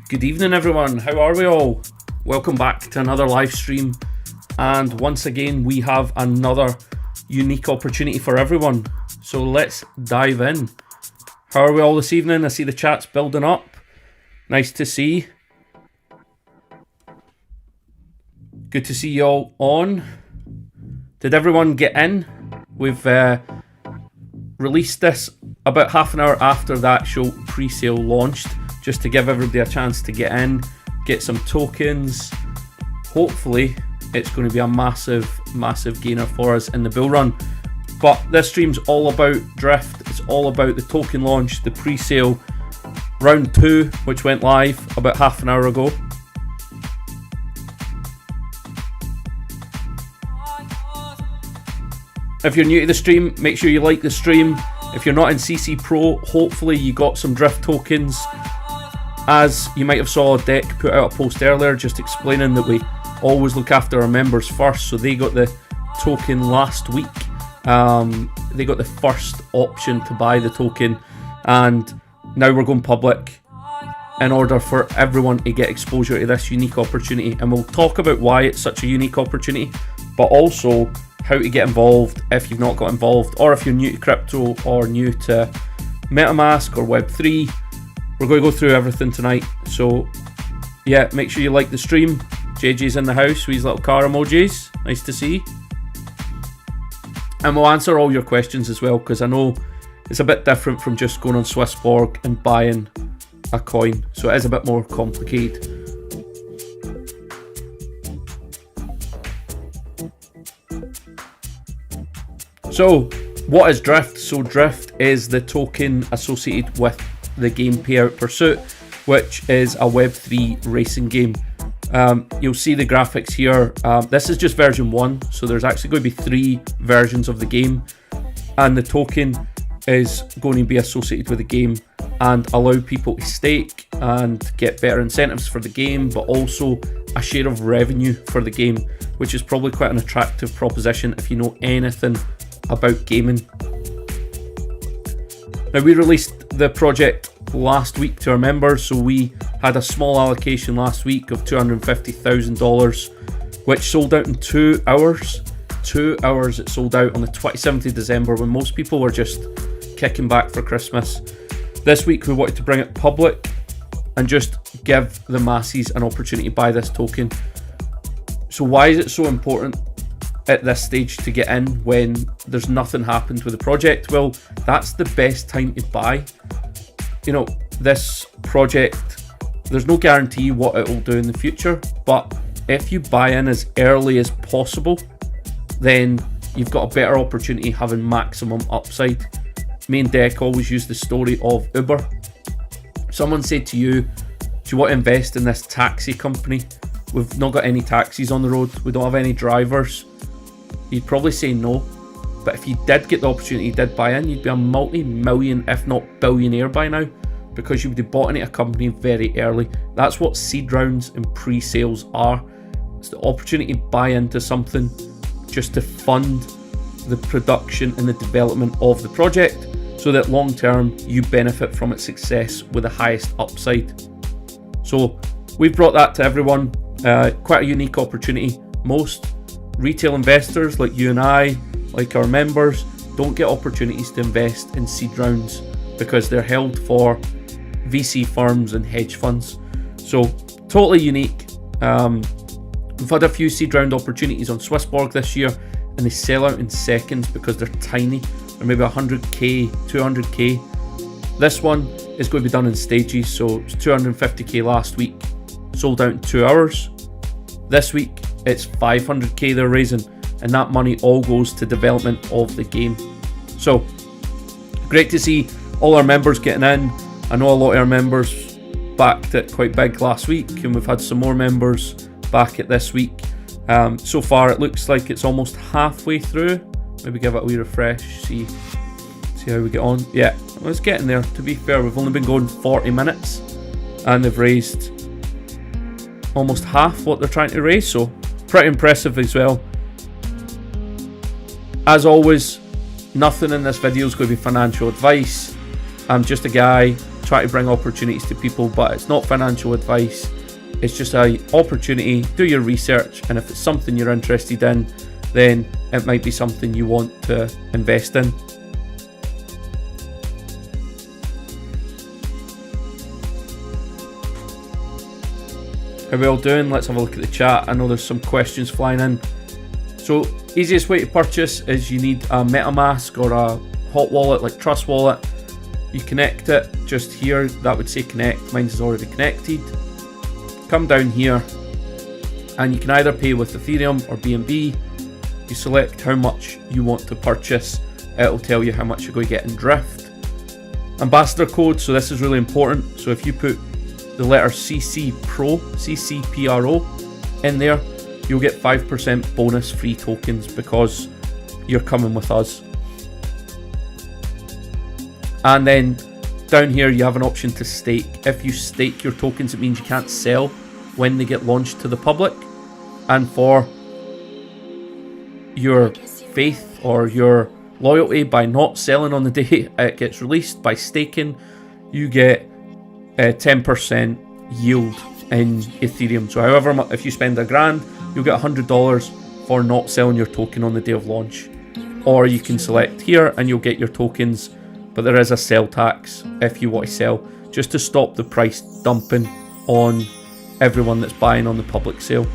Good evening everyone, how are we all? Welcome back to another live stream, and once again we have another unique opportunity for everyone. So let's dive in. How are we all this evening? I see the chat's building up. Nice to see. Good to see you all on. Did everyone get in? We've released this about half an hour after the actual pre-sale launched, just to give everybody a chance to get in, get some tokens. Hopefully it's going to be a massive gainer for us in the bull run. But this stream's all about Drift. It's all about the token launch, the pre-sale, round 2, which went live about half an hour ago. If you're new to the stream, make sure you like the stream. If you're not in CC Pro, hopefully you got some Drift tokens. As you might have saw, Deck put out a post earlier just explaining that we always look after our members first. So they got the token last week. They got the first option to buy the token, and now we're going public in order for everyone to get exposure to this unique opportunity. And we'll talk about why it's such a unique opportunity, but also how to get involved if you've not got involved, or if you're new to crypto or new to MetaMask or Web3. We're going to go through everything tonight. So yeah, make sure you like the stream. JJ's in the house with his little car emojis. Nice to see. And we'll answer all your questions as well, because I know it's a bit different from just going on SwissBorg and buying a coin. So it is a bit more complicated. So what is Drift? So Drift is the token associated with the game Payout Pursuit, which is a Web3 racing game. You'll see the graphics here. This is just version 1, so there's actually going to be 3 versions of the game, and the token is going to be associated with the game and allow people to stake and get better incentives for the game, but also a share of revenue for the game, which is probably quite an attractive proposition if you know anything about gaming. Now, we released the project last week to our members, so we had a small allocation last week of $250,000, which sold out in 2 hours. 2 hours it sold out on the 27th of December, when most people were just kicking back for Christmas. This week we wanted to bring it public and just give the masses an opportunity to buy this token. So why is it so important at this stage to get in when there's nothing happened with the project? Well, that's the best time to buy. You know, this project, there's no guarantee what it will do in the future, but if you buy in as early as possible, then you've got a better opportunity having maximum upside. Me and Deck always use the story of Uber. Someone said to you, do you want to invest in this taxi company? We've not got any taxis on the road, we don't have any drivers. You'd probably say no, but if you did get the opportunity, you did buy in, you'd be a multi-million, if not billionaire by now, because you would have bought into a company very early. That's what seed rounds and pre-sales are. It's the opportunity to buy into something just to fund the production and the development of the project, so that long term you benefit from its success with the highest upside. So we've brought that to everyone. Quite a unique opportunity. Most retail investors like you and I, like our members, don't get opportunities to invest in seed rounds because they're held for VC firms and hedge funds. So totally unique. We've had a few seed round opportunities on SwissBorg this year, and they sell out in seconds because they're tiny. They're maybe 100k, 200k. This one is going to be done in stages, so it's 250k last week, sold out in 2 hours. This week it's 500k they're raising, and that money all goes to development of the game. So great to see all our members getting in. I know a lot of our members backed it quite big last week, and we've had some more members back it this week. So far it looks like it's almost halfway through. Maybe give it a wee refresh, see how we get on. Yeah, well, it's getting there. To be fair, we've only been going 40 minutes and they've raised almost half what they're trying to raise, so pretty impressive as well. As always, nothing in this video is going to be financial advice. I'm just a guy try to bring opportunities to people, but it's not financial advice. It's just an opportunity. Do your research, and if it's something you're interested in, then it might be something you want to invest in. How are we all doing? Let's have a look at the chat. I know there's some questions flying in. So, easiest way to purchase is you need a MetaMask or a hot wallet like Trust Wallet. You connect it just here. That would say connect. Mine is already connected. Come down here, and you can either pay with Ethereum or BNB. You select how much you want to purchase. It'll tell you how much you're going to get in drift. Ambassador code. So this is really important. So if you put the letter CCPRO in there, you'll get 5% bonus free tokens because you're coming with us. And then down here you have an option to stake. If you stake your tokens, it means you can't sell when they get launched to the public. And for your faith or your loyalty by not selling on the day it gets released, by staking, you get 10% yield in Ethereum. So however much, if you spend $1,000, you'll get $100 for not selling your token on the day of launch. Or you can select here and you'll get your tokens, but there is a sell tax if you want to sell, just to stop the price dumping on everyone that's buying on the public sale.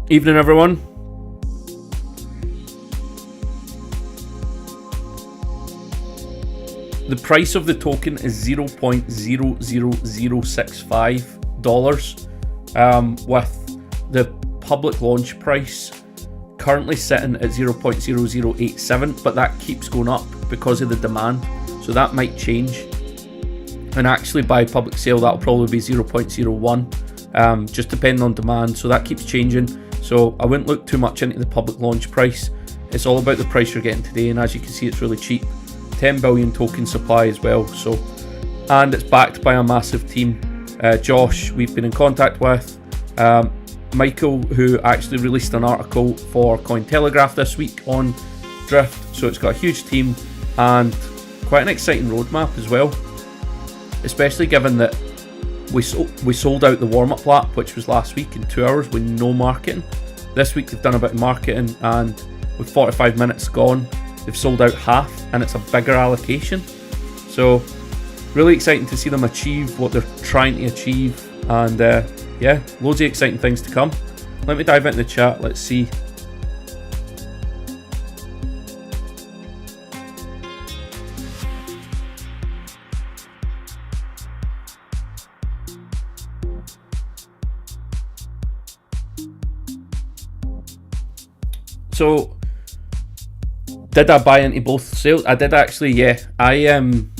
Evening, everyone. The price of the token is $0.00065, with the public launch price currently sitting at 0.0087, but that keeps going up because of the demand, so that might change. And actually by public sale that'll probably be 0.01, just depending on demand, so that keeps changing. So I wouldn't look too much into the public launch price. It's all about the price you're getting today, and as you can see, it's really cheap. 10 billion token supply as well. So, and it's backed by a massive team. Josh, we've been in contact with. Michael, who actually released an article for Cointelegraph this week on Drift. So it's got a huge team and quite an exciting roadmap as well. Especially given that we sold out the warm-up lap, which was last week, in 2 hours with no marketing. This week they've done a bit of marketing, and with 45 minutes gone, they've sold out half, and it's a bigger allocation. So really exciting to see them achieve what they're trying to achieve, and yeah, loads of exciting things to come. Let me dive into the chat. Let's see. So, did I buy into both sales? I did actually, yeah. I'm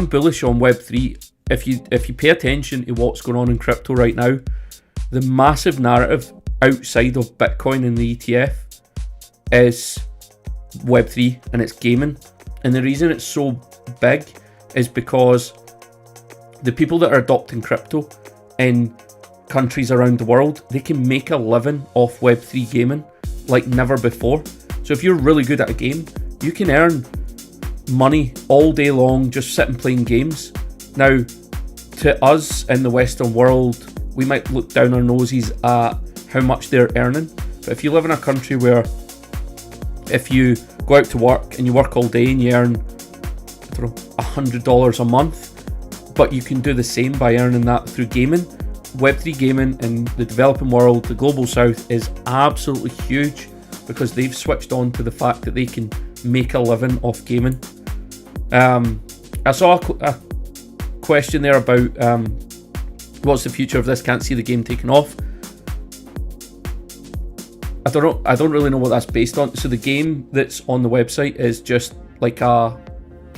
bullish on Web3. If you pay attention to what's going on in crypto right now, the massive narrative outside of Bitcoin and the ETF is Web3, and it's gaming. And the reason it's so big is because the people that are adopting crypto in countries around the world, they can make a living off Web3 gaming like never before. So if you're really good at a game, you can earn money all day long just sitting playing games. Now, to us in the Western world, we might look down our noses at how much they're earning. But if you live in a country where if you go out to work and you work all day and you earn, I don't know, $100 a month, but you can do the same by earning that through gaming. Web3 gaming in the developing world, the global south, is absolutely huge because they've switched on to the fact that they can make a living off gaming. I saw a question there about what's the future of this, can't see the game taking off. I don't really know what that's based on. So the game that's on the website is just like a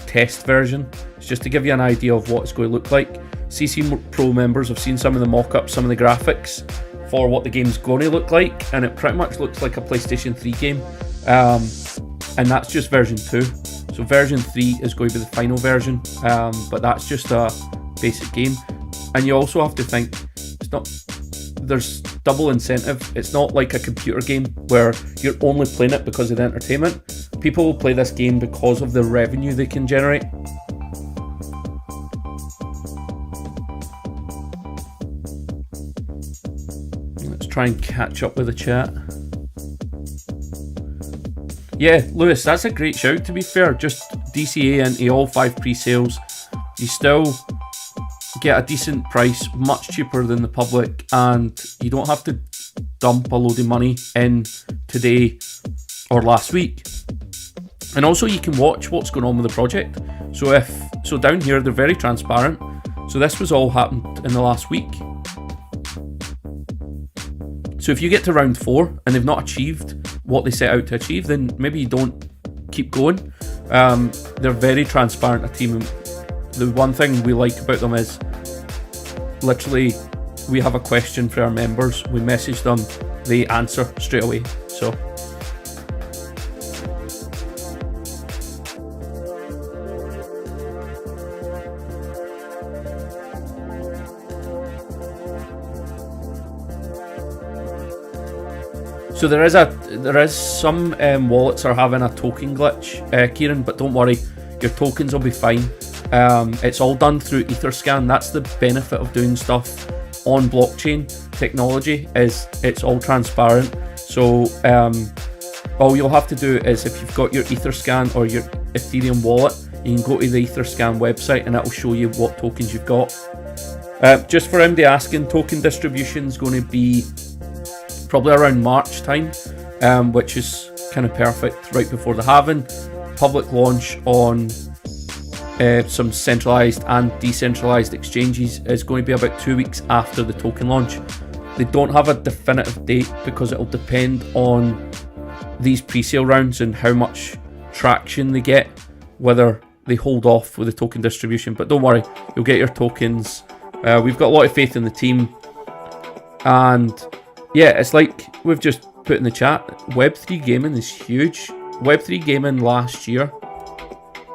test version. It's just to give you an idea of what it's going to look like. CC Pro members have seen some of the mock-ups, some of the graphics for what the game's going to look like, and it pretty much looks like a PlayStation 3 game, and that's just version 2. So version 3 is going to be the final version, but that's just a basic game. And you also have to think, there's double incentive. It's not like a computer game where you're only playing it because of the entertainment. People will play this game because of the revenue they can generate. Let's try and catch up with the chat. Yeah, Lewis, that's a great shout, to be fair. Just DCA into all 5 pre-sales. You still get a decent price, much cheaper than the public, and you don't have to dump a load of money in today or last week. And also you can watch what's going on with the project. So down here they're very transparent. So this was all happened in the last week. So if you get to round 4 and they've not achieved what they set out to achieve, then maybe you don't keep going. They're very transparent, a team. The one thing we like about them is literally we have a question for our members, we message them, they answer straight away. So there is some wallets are having a token glitch, Kieran, but don't worry, your tokens will be fine. It's all done through Etherscan. That's the benefit of doing stuff on blockchain technology, is it's all transparent. So all you'll have to do is, if you've got your Etherscan or your Ethereum wallet, you can go to the Etherscan website and it'll show you what tokens you've got. Just for MD asking, token distribution is going to be probably around March time, which is kind of perfect, right before the halving. Public launch on some centralized and decentralized exchanges is going to be about 2 weeks after the token launch. They don't have a definitive date because it'll depend on these pre-sale rounds and how much traction they get, whether they hold off with the token distribution. But don't worry, you'll get your tokens. We've got a lot of faith in the team, and yeah, it's like we've just put in the chat, Web3 gaming is huge. Web3 gaming last year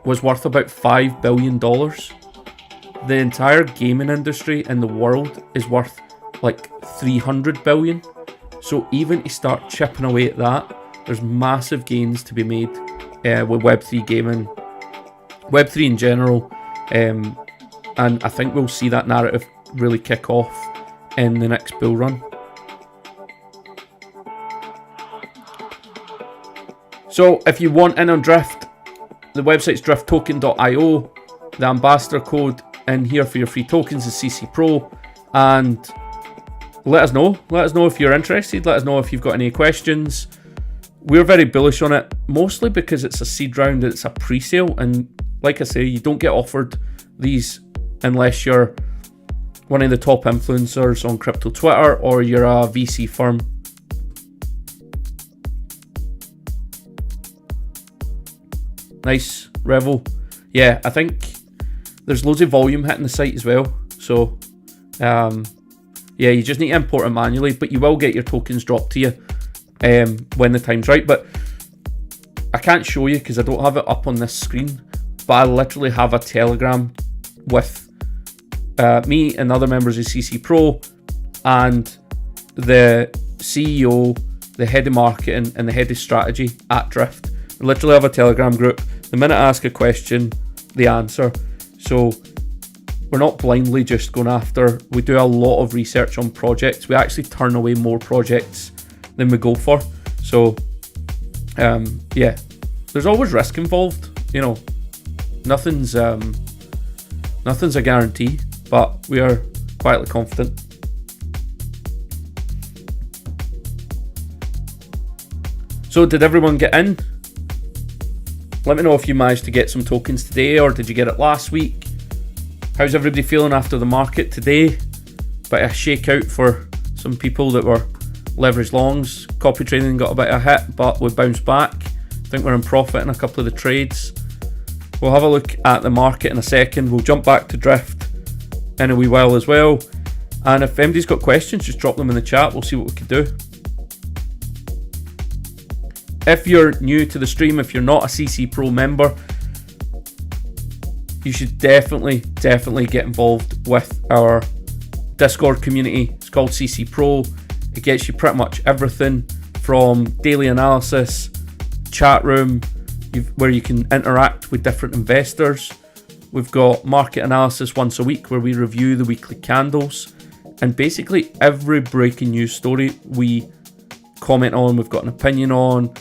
was worth about $5 billion. The entire gaming industry in the world is worth like 300 billion. So even to start chipping away at that, there's massive gains to be made with Web3 gaming, Web3 in general, and I think we'll see that narrative really kick off in the next bull run. So if you want in on Drift, the website's drifttoken.io. The ambassador code in here for your free tokens is CCPro. And let us know. Let us know if you're interested. Let us know if you've got any questions. We're very bullish on it, mostly because it's a seed round and it's a pre-sale. And like I say, you don't get offered these unless you're one of the top influencers on crypto Twitter or you're a VC firm. Nice, Revel. Yeah, I think there's loads of volume hitting the site as well. So, yeah, you just need to import it manually, but you will get your tokens dropped to you when the time's right. But I can't show you because I don't have it up on this screen, but I literally have a Telegram with me and other members of CC Pro and the CEO, the head of marketing and the head of strategy at Drift. We literally have a Telegram group. The minute I ask a question, they answer. So we're not blindly just going after. We do a lot of research on projects. We actually turn away more projects than we go for. So yeah, there's always risk involved. You know, nothing's a guarantee, but we are quietly confident. So did everyone get in? Let me know if you managed to get some tokens today, or did you get it last week? How's everybody feeling after the market today? Bit of a shakeout for some people that were leverage longs. Copy trading got a bit of a hit, but we bounced back. I think we're in profit in a couple of the trades. We'll have a look at the market in a second. We'll jump back to Drift in a wee while as well. And if anybody's got questions, just drop them in the chat. We'll see what we can do. If you're new to the stream, if you're not a CC Pro member, you should definitely get involved with our Discord community. It's called CC Pro. It gets you pretty much everything from daily analysis, chat room, where you can interact with different investors. We've got market analysis once a week where we review the weekly candles, and basically every breaking news story we comment on, we've got an opinion on.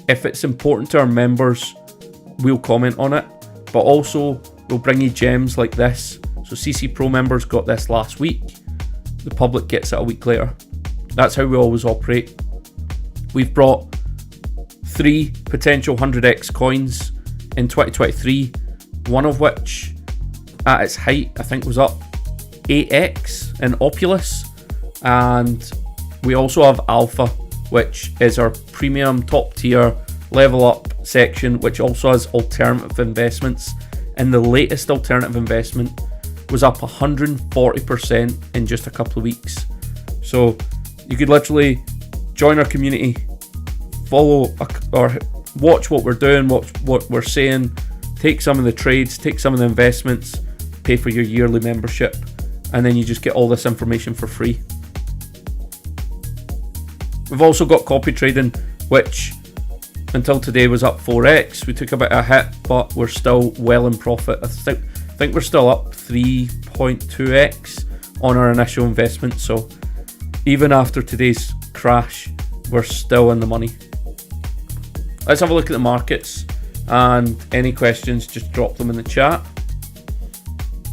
If it's important to our members, we'll comment on it, but also we'll bring you gems like this. So CC Pro members got this last week, the public gets it a week later. That's how we always operate. We've brought 3 potential 100x coins in 2023, one of which at its height I think was up 8x in Opulus, and we also have Alpha, which is our premium top tier level up section, which also has alternative investments, and the latest alternative investment was up 140% in just a couple of weeks. So you could literally join our community, follow or watch what we're doing, what we're saying, take some of the trades, take some of the investments, pay for your yearly membership, and then you just get all this information for free. We've also got copy trading, which until today was up 4x. We took a bit of a hit, but we're still well in profit. I think we're still up 3.2x on our initial investment. So even after today's crash, we're still in the money. Let's have a look at the markets, and any questions, just drop them in the chat.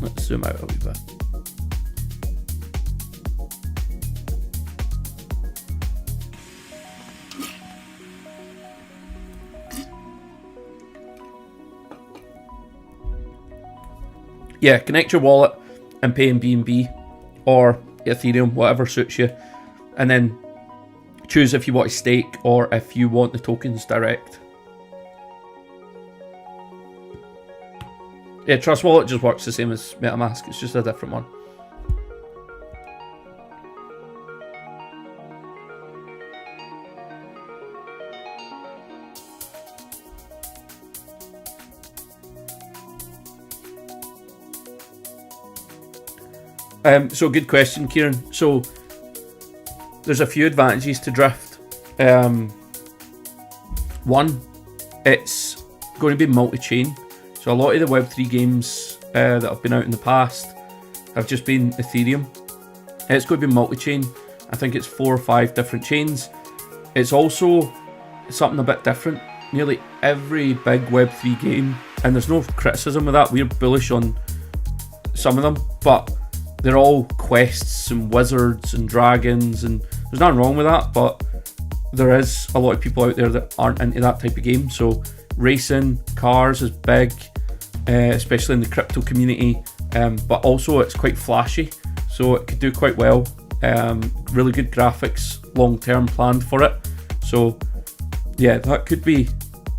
Let's zoom out a wee bit. Yeah, connect your wallet and pay in BNB or Ethereum, whatever suits you, and then choose if you want to stake or if you want the tokens direct. Yeah, Trust Wallet just works the same as MetaMask, it's just a different one. So good question, Kieran. So there's a few advantages to Drift. One, it's going to be multi-chain. So a lot of the Web3 games that have been out in the past have just been Ethereum. It's going to be multi-chain. I think it's 4 or 5 different chains. It's also something a bit different. Nearly every big Web3 game, and there's no criticism of that, we're bullish on some of them, but they're all quests and wizards and dragons, and there's nothing wrong with that, but there is a lot of people out there that aren't into that type of game. So racing, cars is big, especially in the crypto community, but also it's quite flashy, so it could do quite well. Really good graphics, long-term planned for it. So yeah, that could be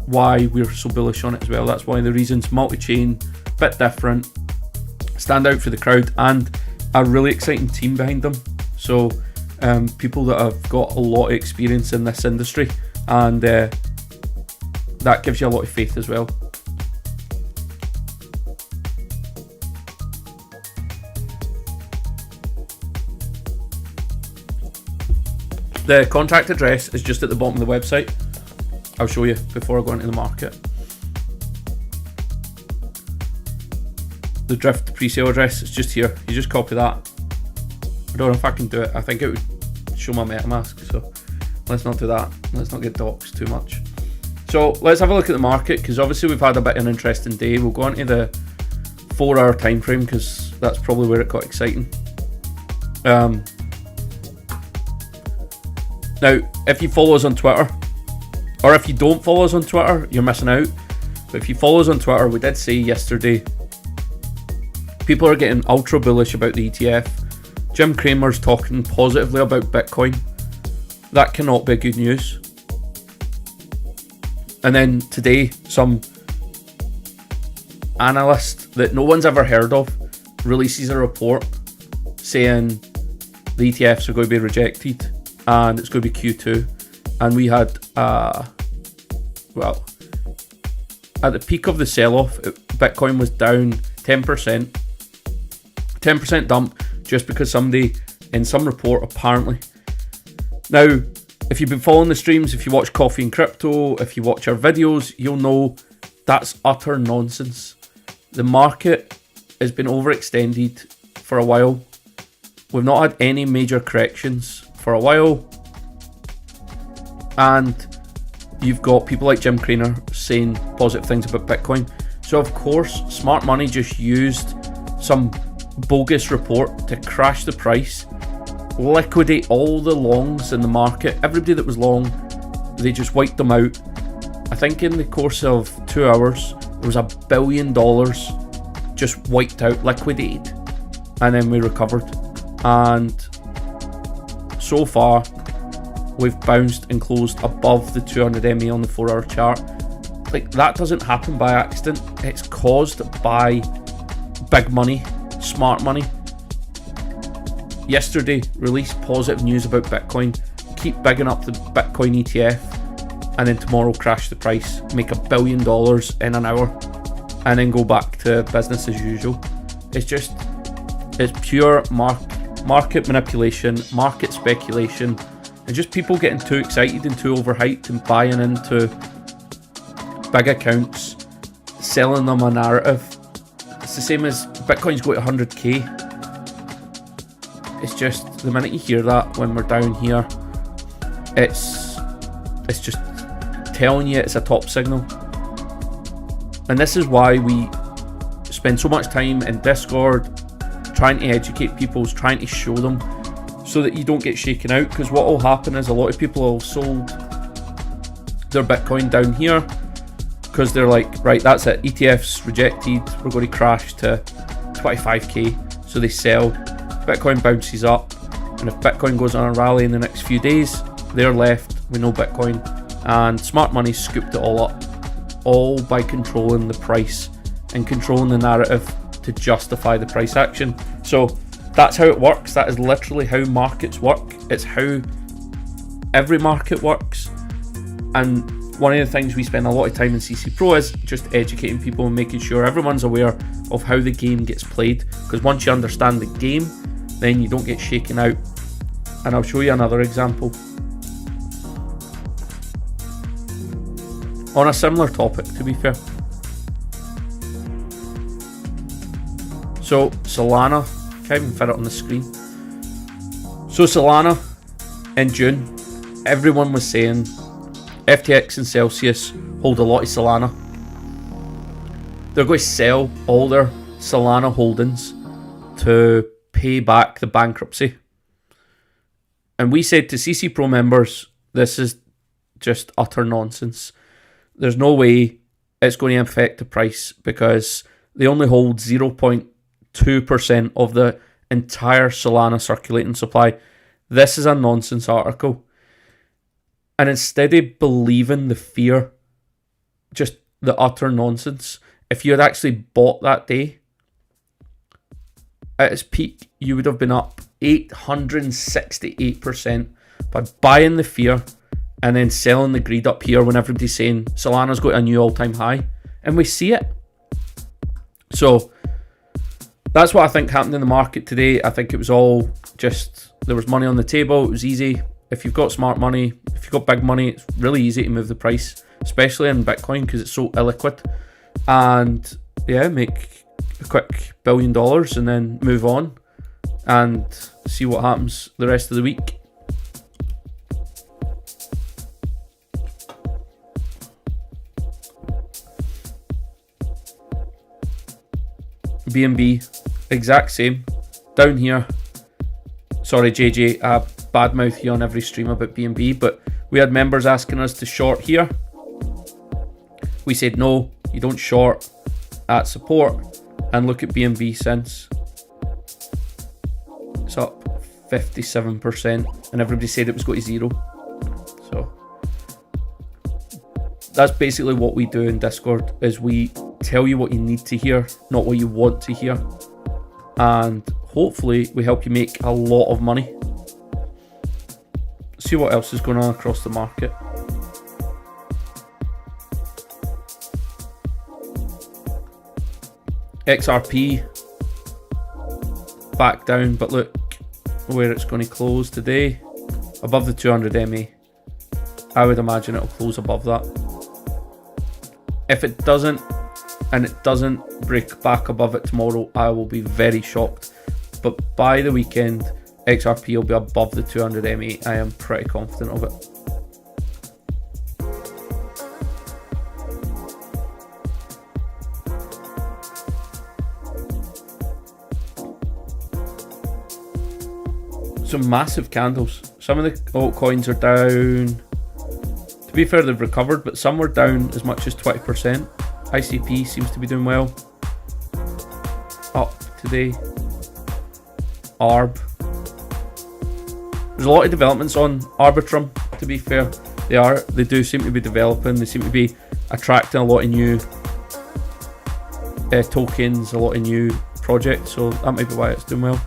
why we're so bullish on it as well. That's one of the reasons. Multi-chain, bit different, stand out for the crowd, and a really exciting team behind them. So people that have got a lot of experience in this industry, and that gives you a lot of faith as well. The contract address is just at the bottom of the website. I'll show you before I go into the market. The Drift pre-sale address is just here. You just copy that. I don't know if I can do it. I think it would show my MetaMask, so let's not do that. Let's not get doxed too much. So let's have a look at the market, because obviously we've had a bit of an interesting day. We'll go on to the 4-hour time frame, because that's probably where it got exciting. Now, if you follow us on Twitter, or if you don't follow us on Twitter, you're missing out. But if you follow us on Twitter, we did say yesterday, people are getting ultra bullish about the ETF. Jim Cramer's talking positively about Bitcoin. That cannot be good news. And then today, some analyst that no one's ever heard of releases a report saying the ETFs are going to be rejected and it's going to be Q2. And we had, well, at the peak of the sell-off, Bitcoin was down 10%. 10% dump, just because somebody in some report apparently. Now, if you've been following the streams, if you watch Coffee and Crypto, if you watch our videos, you'll know that's utter nonsense. The market has been overextended for a while. We've not had any major corrections for a while. And you've got people like Jim Craner saying positive things about Bitcoin. So of course, smart money just used some bogus report to crash the price, liquidate all the longs in the market. Everybody that was long, they just wiped them out. I think in the course of 2 hours, there was $1 billion just wiped out, liquidated, and then we recovered. And so far, we've bounced and closed above the 200 MA on the 4 hour chart. Like, that doesn't happen by accident. It's caused by big money, smart money. Yesterday released positive news about Bitcoin, keep bigging up the Bitcoin ETF, and then tomorrow crash the price, make $1 billion in an hour, and then go back to business as usual. It's pure market manipulation, market speculation, and just people getting too excited and too overhyped and buying into big accounts, selling them a narrative. It's the same as Bitcoin's going to 100k. It's just, the minute you hear that when we're down here, it's just telling you it's a top signal. And this is why we spend so much time in Discord trying to educate people, trying to show them, so that you don't get shaken out. Because what will happen is a lot of people have sold their Bitcoin down here because they're like, right, that's it, ETF's rejected, we're going to crash to 25k. So they sell, Bitcoin bounces up, and if Bitcoin goes on a rally in the next few days, they're left with no Bitcoin. And smart money scooped it all up, all by controlling the price and controlling the narrative to justify the price action. So that's how it works. That is literally how markets work. It's how every market works. And one of the things we spend a lot of time in CC Pro is just educating people and making sure everyone's aware of how the game gets played. Because once you understand the game, then you don't get shaken out. And I'll show you another example. On a similar topic, to be fair. So Solana, can't even fit it on the screen. So Solana, in June, everyone was saying FTX and Celsius hold a lot of Solana. They're going to sell all their Solana holdings to pay back the bankruptcy. And we said to CC Pro members, this is just utter nonsense. There's no way it's going to affect the price because they only hold 0.2% of the entire Solana circulating supply. This is a nonsense article. And instead of believing the fear, just the utter nonsense, if you had actually bought that day, at its peak, you would have been up 868% by buying the fear and then selling the greed up here when everybody's saying Solana's got a new all-time high. And we see it. So that's what I think happened in the market today. I think it was all just, there was money on the table. It was easy. If you've got smart money, if you've got big money, it's really easy to move the price, especially in Bitcoin because it's so illiquid. And yeah, make a quick $1 billion and then move on and see what happens the rest of the week. BNB, exact same. Down here, sorry JJ, badmouth you on every stream about BNB, but we had members asking us to short here. We said no, you don't short at support, and look at BNB since. It's up 57%, and everybody said it was going to zero. So that's basically what we do in Discord, is we tell you what you need to hear, not what you want to hear. And hopefully we help you make a lot of money. See what else is going on across the market. XRP back down, but look where it's going to close today, above the 200 MA. I would imagine it'll close above that. If it doesn't, and it doesn't break back above it tomorrow, I will be very shocked. But by the weekend, XRP will be above the 200 MA. I am pretty confident of it. Some massive candles. Some of the altcoins are down. To be fair, they've recovered, but some were down as much as 20%. ICP seems to be doing well. Up today. ARB. There's a lot of developments on Arbitrum, to be fair. They do seem to be developing. They seem to be attracting a lot of new tokens, a lot of new projects, so that might be why it's doing well.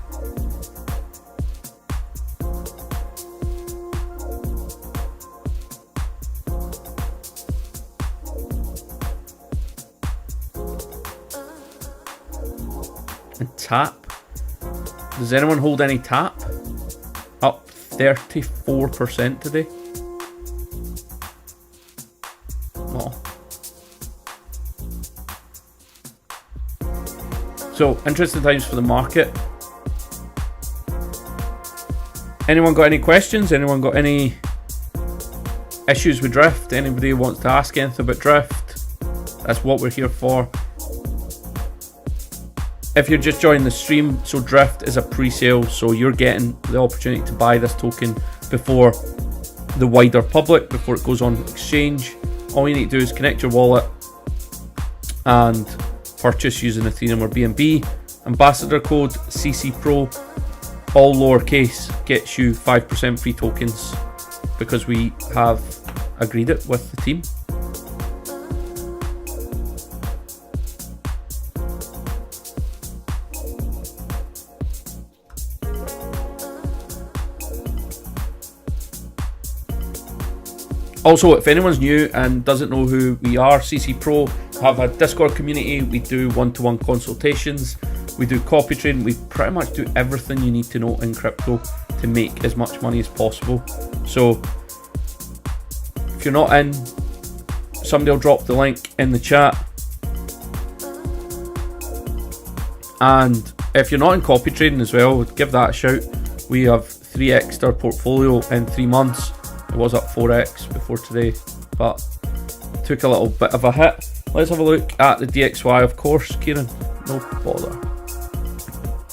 And TAP. Does anyone hold any TAP? Up 34% today. Oh. So, interesting times for the market. Anyone got any questions? Anyone got any issues with Drift? Anybody wants to ask anything about Drift? That's what we're here for. If you're just joining the stream, so Drift is a pre-sale, so you're getting the opportunity to buy this token before the wider public, before it goes on exchange. All you need to do is connect your wallet and purchase using Ethereum or BNB. Ambassador code CCPRO, all lowercase, gets you 5% free tokens because we have agreed it with the team. Also, if anyone's new and doesn't know who we are, CC Pro have a Discord community. We do one-to-one consultations. We do copy trading. We pretty much do everything you need to know in crypto to make as much money as possible. So if you're not in, somebody will drop the link in the chat. And if you're not in copy trading as well, give that a shout. We have 3x'd our portfolio in 3 months. It was up 4x before today, but took a little bit of a hit. Let's have a look at the DXY, of course, Kieran. No bother.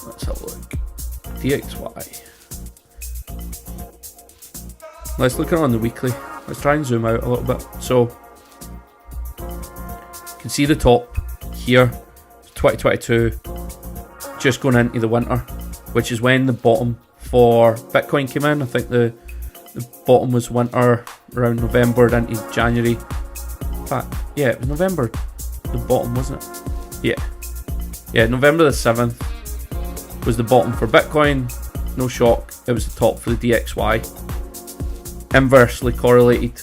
Let's have a look. DXY. Let's look at it on the weekly. Let's try and zoom out a little bit. So, you can see the top here, 2022, just going into the winter, which is when the bottom for Bitcoin came in. I think the bottom was winter around November into January. In fact, yeah, it was November, the bottom, wasn't it? Yeah, November the 7th was the bottom for Bitcoin. No shock, it was the top for the DXY. Inversely correlated.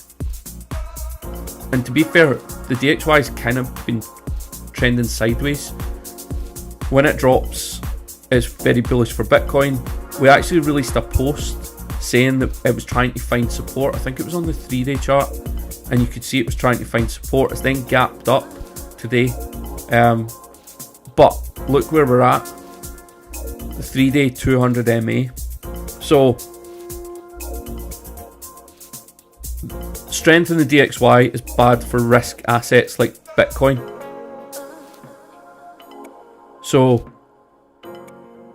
And to be fair, the DXY's kind of been trending sideways. When it drops, it's very bullish for Bitcoin. We actually released a post saying that it was trying to find support. I think it was on the 3-day chart, and you could see it was trying to find support. It's then gapped up today, but look where we're at. The 3-day 200 MA. So strength in the DXY is bad for risk assets like Bitcoin. So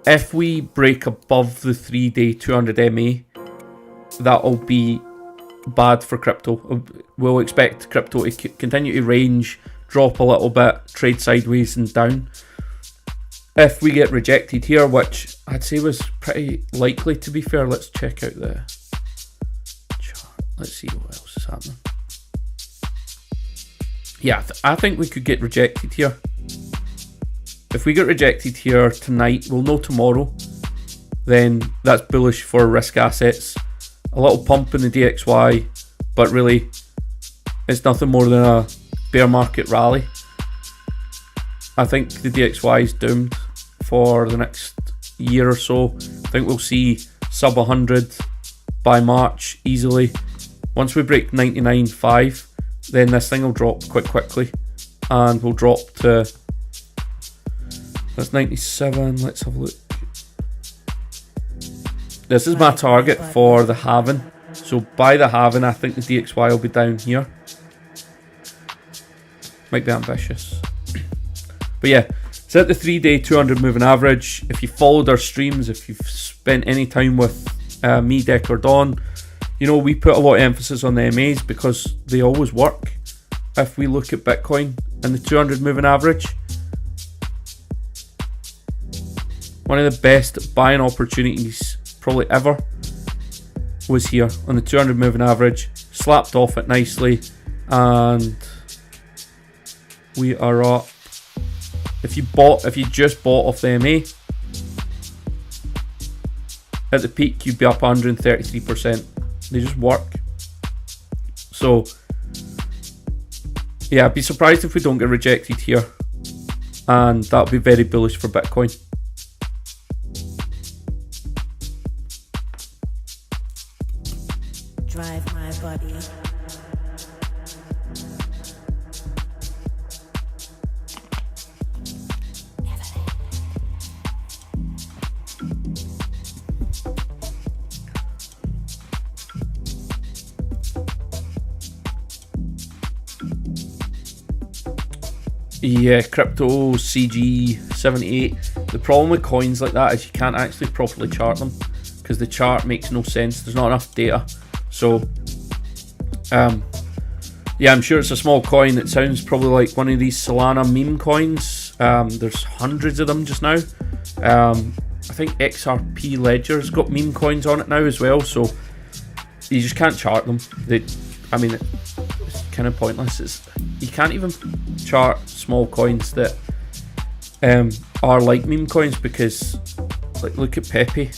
if we break above the 3-day 200 MA, that'll be bad for crypto. We'll expect crypto to continue to range, drop a little bit, trade sideways and down. If we get rejected here, which I'd say was pretty likely, to be fair, let's check out the chart. Let's see what else is happening. Yeah, I think we could get rejected here. If we get rejected here tonight, we'll know tomorrow. Then that's bullish for risk assets. A little pump in the DXY, but really it's nothing more than a bear market rally. I think the DXY is doomed for the next year or so. I think we'll see sub 100 by March easily. Once we break 99.5, then this thing will drop quite quickly, and we'll drop to, that's 97. Let's have a look. This is my target for the halving. So by the halving, I think the DXY will be down here. Might be ambitious. But yeah, it's at the 3-day 200 moving average. If you followed our streams, if you've spent any time with me, Deck, or Dawn, you know we put a lot of emphasis on the MAs because they always work. If we look at Bitcoin and the 200 moving average, one of the best buying opportunities probably ever was here on the 200 moving average. Slapped off it nicely, and we are up. If you just bought off the MA at the peak, you'd be up 133%. They just work. So yeah, I'd be surprised if we don't get rejected here, and that'll be very bullish for Bitcoin. Drive my body. Yeah, crypto CG78. The problem with coins like that is you can't actually properly chart them because the chart makes no sense. There's not enough data. So yeah, I'm sure it's a small coin. It sounds probably like one of these Solana meme coins. There's hundreds of them just now. I think XRP Ledger's got meme coins on it now as well, so you just can't chart them. It's kind of pointless. You can't even chart small coins that are like meme coins because, like, look at Pepe.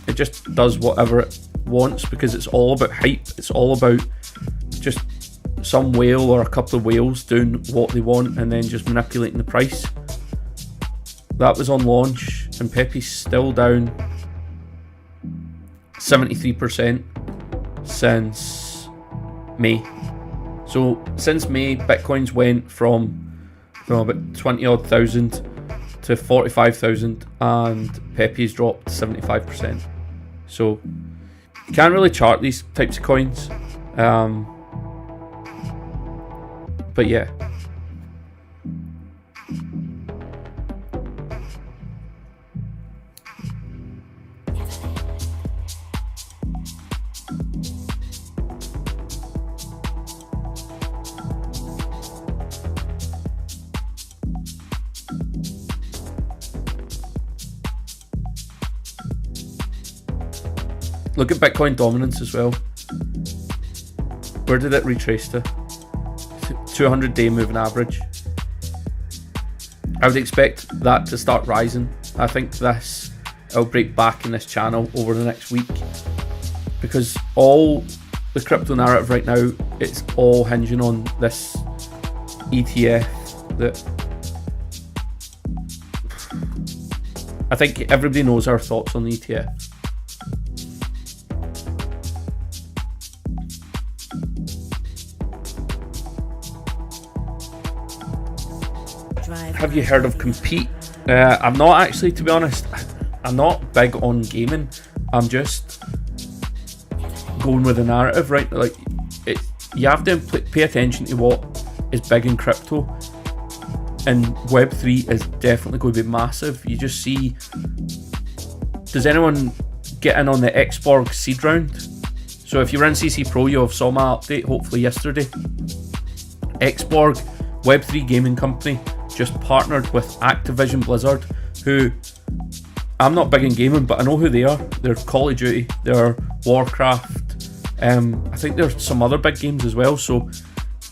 It just does whatever it wants because it's all about hype. It's all about just some whale or a couple of whales doing what they want and then just manipulating the price. That was on launch, and Pepe's still down 73% since May. So since May, Bitcoins went from about 20 odd thousand to 45,000, and Pepe's dropped 75%. So you can't really chart these types of coins. But yeah. Look at Bitcoin dominance as well. Where did it retrace to? 200-day moving average. I would expect that to start rising. I think it'll break back in this channel over the next week, because all the crypto narrative right now, it's all hinging on this ETF that I think everybody knows our thoughts on the ETF. Have you heard of Compete? I'm not actually, to be honest. I'm not big on gaming. I'm just going with the narrative, right? Like, you have to pay attention to what is big in crypto, and Web3 is definitely going to be massive. You just see, does anyone get in on the SwissBorg seed round? So if you were in CC Pro, you have saw my update hopefully yesterday. SwissBorg, Web3 gaming company, just partnered with Activision Blizzard, who, I'm not big in gaming, but I know who they are. They're Call of Duty, they're Warcraft, I think there's some other big games as well. So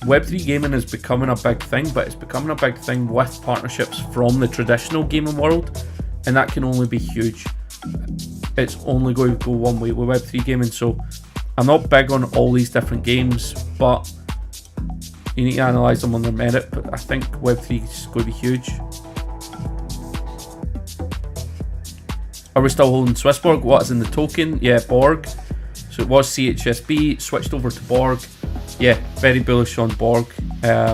Web3 gaming is becoming a big thing, but it's becoming a big thing with partnerships from the traditional gaming world, and that can only be huge. It's only going to go one way with Web3 gaming. So I'm not big on all these different games, but you need to analyse them on their merit. But I think Web3 is going to be huge. Are we still holding SwissBorg? What is in the token? Yeah, Borg. So it was CHSB, switched over to Borg. Yeah, very bullish on Borg. I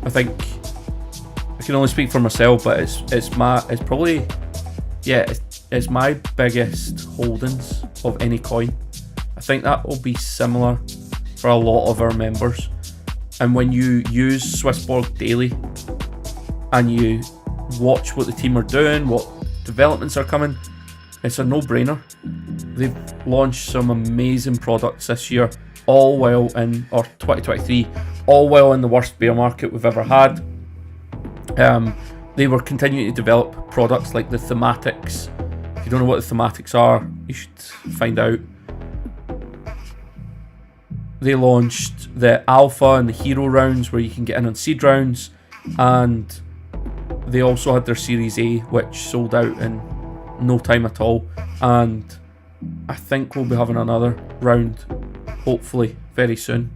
think I can only speak for myself, but it's probably, yeah, it's my biggest holdings of any coin. I think that will be similar for a lot of our members. And when you use SwissBorg daily and you watch what the team are doing, what developments are coming, it's a no-brainer. They've launched some amazing products this year, all while in, or 2023, all while in the worst bear market we've ever had. They were continuing to develop products like the thematics. If you don't know what the thematics are, you should find out. They launched the alpha and the hero rounds where you can get in on seed rounds, and they also had their Series A, which sold out in no time at all. And I think we'll be having another round, hopefully, very soon.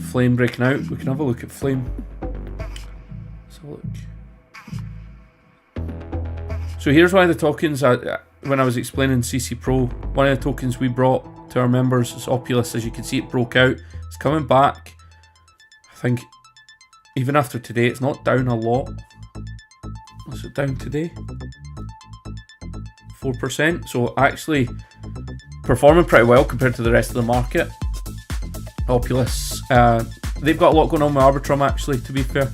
Flame breaking out. We can have a look at Flame. Let's have a look. So here's why the tokens, when I was explaining CC Pro, one of the tokens we brought to our members is Opulus. As you can see, it broke out. It's coming back. I think even after today, it's not down a lot. What's it down today? 4%. So actually performing pretty well compared to the rest of the market. Opulus, they've got a lot going on with Arbitrum actually, to be fair.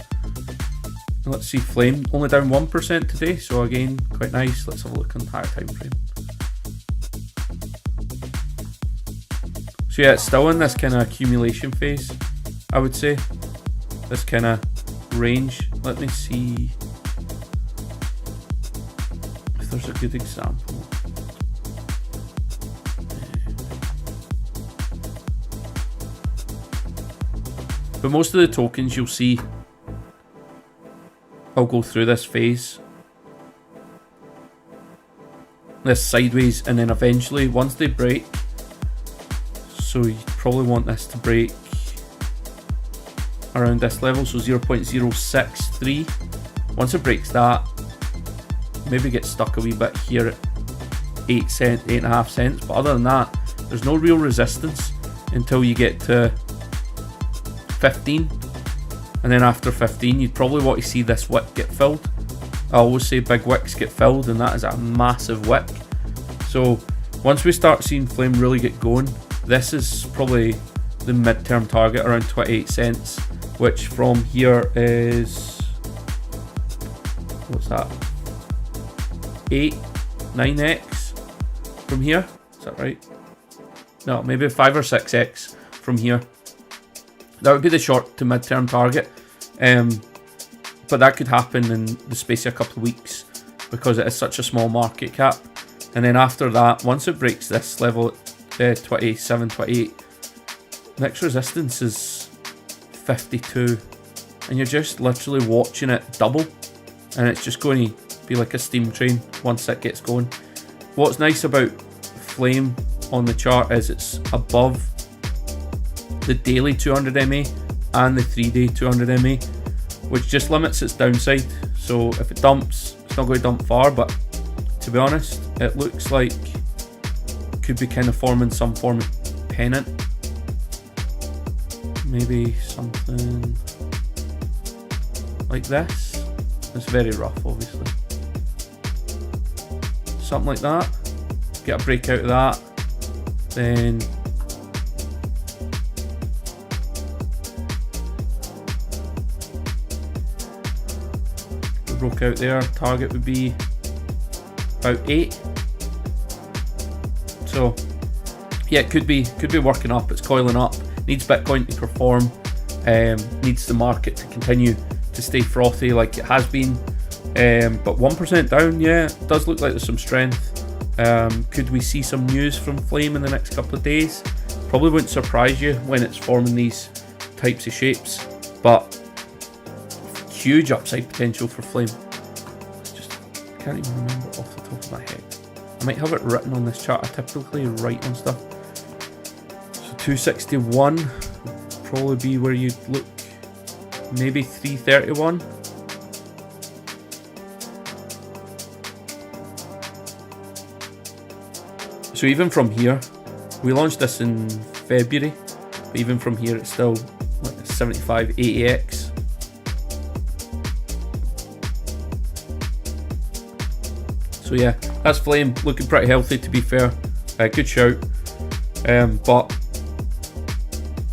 Let's see, Flame, only down 1% today, so again, quite nice. Let's have a look on the higher time frame. So yeah, it's still in this kind of accumulation phase, I would say. This kind of range. Let me see if there's a good example. But most of the tokens you'll see, I'll go through this phase, this sideways, and then eventually once they break, so you probably want this to break around this level, so 0.063. Once it breaks that, maybe get stuck a wee bit here at 8.5 cents, but other than that, there's no real resistance until you get to 15, and then after 15 you'd probably want to see this wick get filled. I always say big wicks get filled, and that is a massive wick. So once we start seeing Flame really get going, this is probably the midterm target around 28 cents, which from here is, what's that, 9x from here, is that right? No, maybe 5 or 6x from here. That would be the short to mid-term target, but that could happen in the space of a couple of weeks because it is such a small market cap. And then after that, once it breaks this level at 27, 28, next resistance is 52, and you're just literally watching it double, and it's just going to be like a steam train once it gets going. What's nice about Flame on the chart is it's above the daily 200 MA and the 3-day 200 MA, which just limits its downside. So if it dumps, it's not going to dump far, but to be honest, it looks like it could be kind of forming some form of pennant. Maybe something like this. It's very rough, obviously. Something like that. Get a break out of that. Then broke out there, target would be about 8. So yeah, it could be working up. It's coiling up, needs Bitcoin to perform, needs the market to continue to stay frothy like it has been, but 1% down, yeah, it does look like there's some strength. Could we see some news from Flame in the next couple of days? Probably wouldn't surprise you when it's forming these types of shapes, but huge upside potential for Flame. Just can't even remember off the top of my head. I might have it written on this chart. I typically write on stuff. 261 probably be where you'd look. Maybe 331. So even from here, we launched this in February, but even from here it's still like 75, 80x. So yeah, that's Flame, looking pretty healthy to be fair. Good shout. But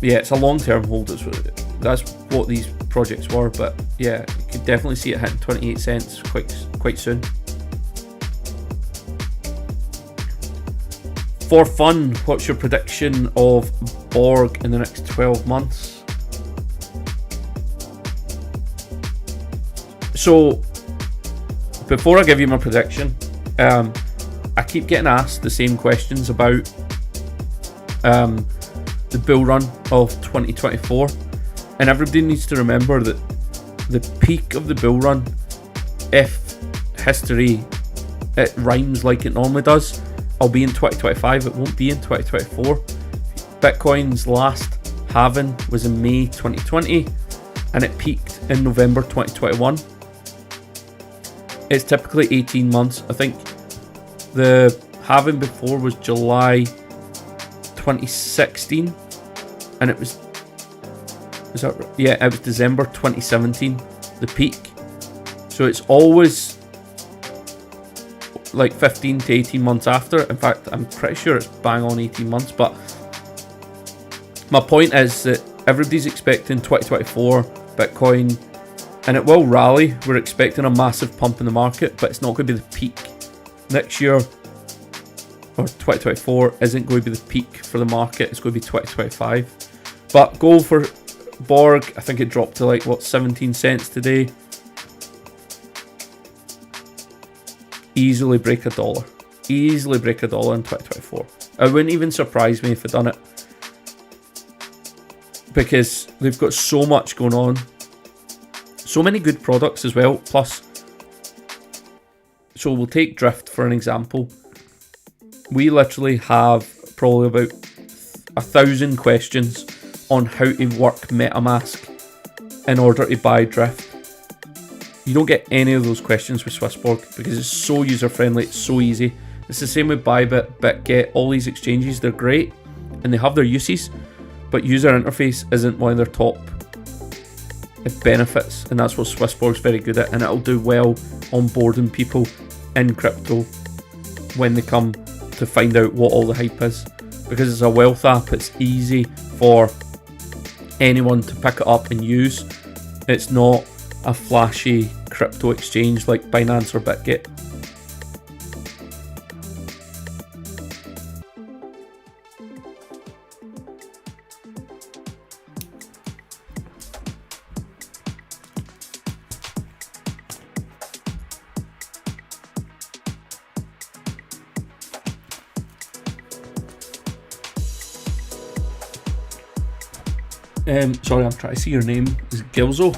yeah, it's a long-term hold. That's what these projects were. But yeah, you could definitely see it hitting 28 cents quite soon. For fun, what's your prediction of Borg in the next 12 months? So, before I give you my prediction, I keep getting asked the same questions about the bull run of 2024, and everybody needs to remember that the peak of the bull run, if history it rhymes like it normally does, will be in 2025. It won't be in 2024. Bitcoin's last halving was in May 2020 and it peaked in November 2021. It's typically 18 months. I think the halving before was July 2016 and it was it was December 2017, the peak. So it's always like 15 to 18 months after. In fact, I'm pretty sure it's bang on 18 months. But my point is that everybody's expecting 2024 Bitcoin, and it will rally. We're expecting a massive pump in the market, but it's not going to be the peak. Next year, or 2024, isn't going to be the peak for the market. It's going to be 2025. But go for Borg. I think it dropped to like, 17 cents today. Easily break $1. Easily break $1 in 2024. It wouldn't even surprise me if it done it, because they've got so much going on, so many good products as well. Plus, so we'll take Drift for an example. We literally have probably about 1,000 questions on how to work MetaMask in order to buy Drift. You don't get any of those questions with SwissBorg because it's so user-friendly, it's so easy. It's the same with BYBIT, BitGet, all these exchanges. They're great and they have their uses, but user interface isn't one of their top benefits, and that's what SwissBorg's very good at, and it'll do well onboarding people in crypto when they come to find out what all the hype is. Because it's a wealth app, it's easy for anyone to pick it up and use. It's not a flashy crypto exchange like Binance or BitGet. Sorry, I'm trying to see your name. Is it Gilzo?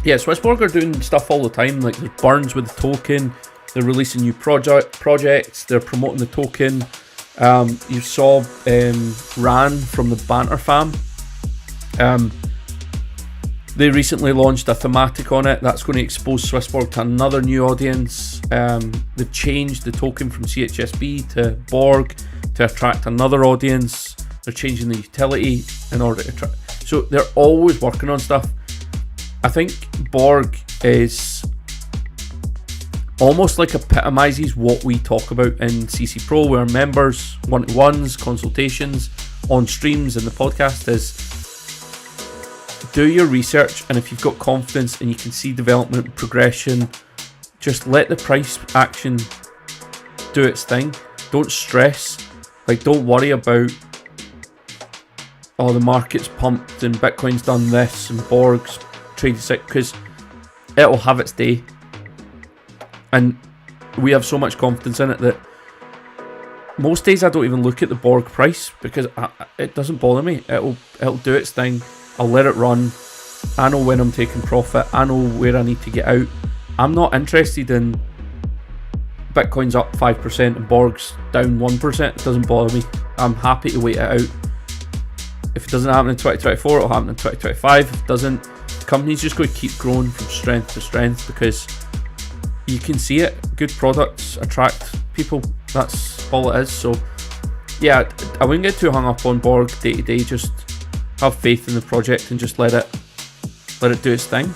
Yeah, SwissBorg are doing stuff all the time. Like there's burns with the token. They're releasing new projects. They're promoting the token. You saw Ran from the Banter Fam. They recently launched a thematic on it that's going to expose SwissBorg to another new audience. They've changed the token from CHSB to Borg to attract another audience. They're changing the utility in order to attract. So they're always working on stuff. I think Borg is almost like epitomizes what we talk about in CC Pro, where members, one-to-ones, consultations, on streams and the podcast is do your research, and if you've got confidence and you can see development progression, just let the price action do its thing. Don't stress. Like, don't worry about the market's pumped and Bitcoin's done this and Borg's traded sick, because it'll have its day. And we have so much confidence in it that most days I don't even look at the Borg price because it doesn't bother me. It'll do its thing. I'll let it run. I know when I'm taking profit. I know where I need to get out. I'm not interested in Bitcoin's up 5% and Borg's down 1%. It doesn't bother me. I'm happy to wait it out. If it doesn't happen in 2024, it'll happen in 2025. If it doesn't, the company's just going to keep growing from strength to strength, because you can see it. Good products attract people. That's all it is. So yeah, I wouldn't get too hung up on Borg day to day. Just have faith in the project and just let it do its thing.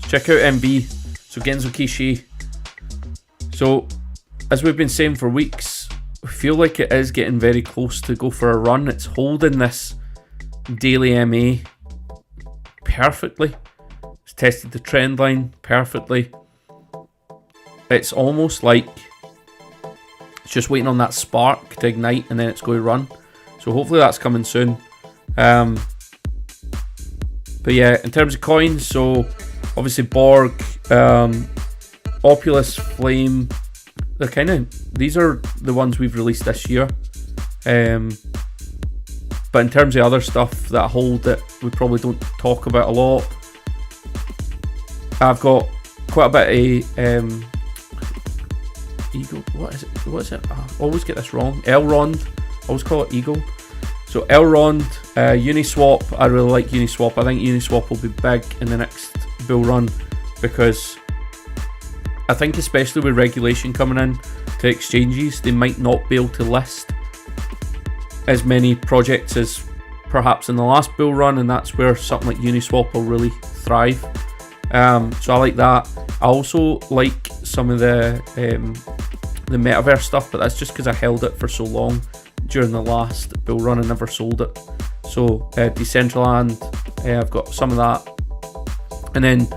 Check out MB, so Genzo Kishi. So, as we've been saying for weeks, we feel like it is getting very close to go for a run. It's holding this daily MA perfectly. It's tested the trend line perfectly. It's almost like it's just waiting on that spark to ignite, and then it's going to run. So hopefully that's coming soon. But yeah, in terms of coins, so obviously Borg, Opulus, Flame, these are the ones we've released this year. But in terms of other stuff that I hold that we probably don't talk about a lot, I've got quite a bit of Eagle. What is it? I always get this wrong. Elrond. I always call it Eagle. So Elrond, Uniswap. I really like Uniswap. I think Uniswap will be big in the next bull run, because I think especially with regulation coming in to exchanges, they might not be able to list as many projects as perhaps in the last bull run, and that's where something like Uniswap will really thrive. So I like that. I also like some of the metaverse stuff, but that's just because I held it for so long during the last bull run and never sold it. So Decentraland, I've got some of that. And then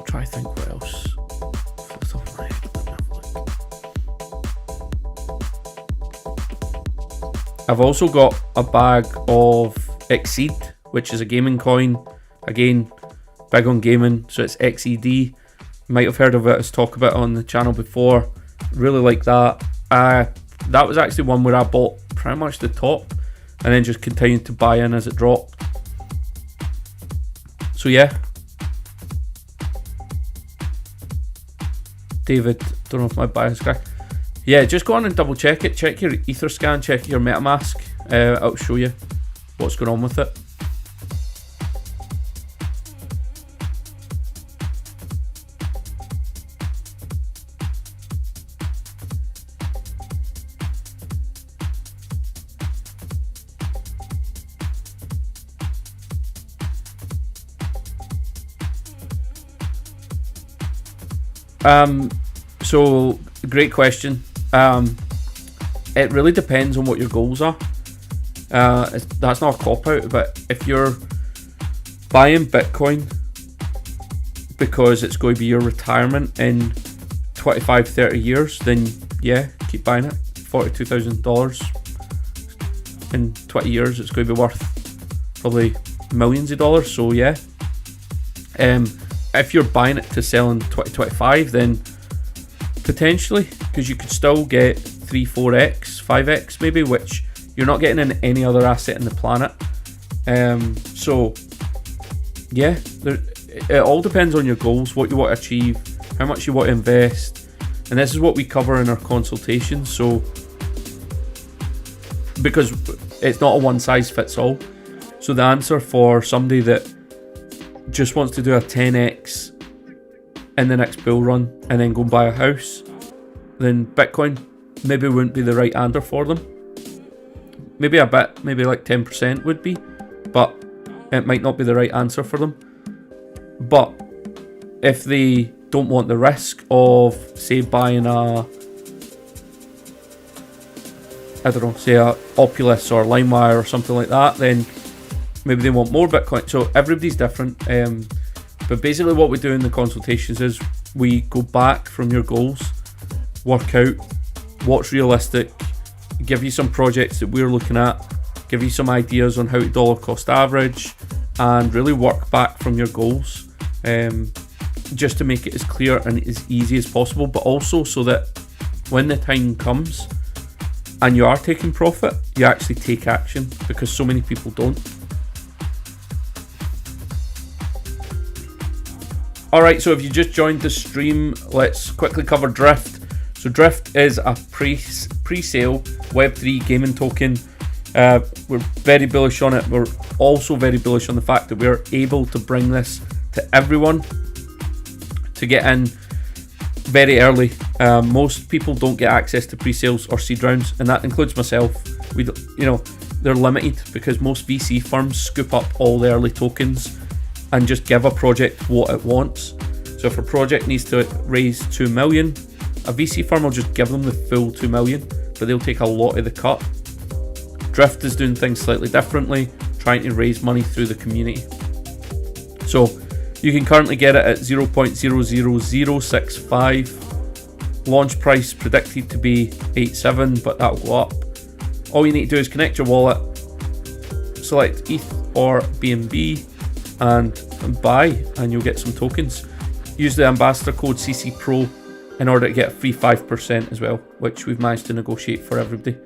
try to think what else. Off the top of my head, let me have a look. I've also got a bag of Exceed, which is a gaming coin. Again, big on gaming, so it's XED. Might have heard of it as talk about it on the channel before. Really like that. That was actually one where I bought pretty much the top and then just continued to buy in as it dropped. So yeah, David, don't know if my bias guy. Yeah, just go on and double check it. Check your Etherscan, check your MetaMask. It'll show you what's going on with it. So great question. It really depends on what your goals are. That's not a cop out, but if you're buying Bitcoin because it's going to be your retirement in 25-30 years, then yeah, keep buying it. $42,000 in 20 years, it's going to be worth probably millions of dollars. So yeah, if you're buying it to sell in 2025, then potentially, because you could still get 3, 4x, 5x maybe, which you're not getting in any other asset in the planet. So yeah, it all depends on your goals, what you want to achieve, how much you want to invest, and this is what we cover in our consultations. So because it's not a one size fits all, so the answer for somebody that just wants to do a 10x in the next bull run and then go and buy a house, then Bitcoin maybe wouldn't be the right answer for them. Maybe a bit, maybe like 10% would be, but it might not be the right answer for them. But if they don't want the risk of, say, buying a, I don't know, say a Opulus or LimeWire or something like that, then maybe they want more Bitcoin. So everybody's different. But basically what we do in the consultations is we go back from your goals, work out what's realistic, give you some projects that we're looking at, give you some ideas on how to dollar cost average, and really work back from your goals, just to make it as clear and as easy as possible, but also so that when the time comes and you are taking profit, you actually take action, because so many people don't. Alright, so if you just joined the stream, let's quickly cover Drift. So Drift is a pre-sale Web3 gaming token. We're very bullish on it. We're also very bullish on the fact that we're able to bring this to everyone to get in very early. Most people don't get access to pre-sales or seed rounds, and that includes myself. They're limited because most VC firms scoop up all the early tokens and just give a project what it wants. So if a project needs to raise 2 million, a VC firm will just give them the full 2 million, but they'll take a lot of the cut. Drift is doing things slightly differently, trying to raise money through the community. So you can currently get it at 0.00065. Launch price predicted to be 87, but that'll go up. All you need to do is connect your wallet, select ETH or BNB, and buy, and you'll get some tokens. Use the ambassador code CCPRO in order to get a free 5% as well, which we've managed to negotiate for everybody.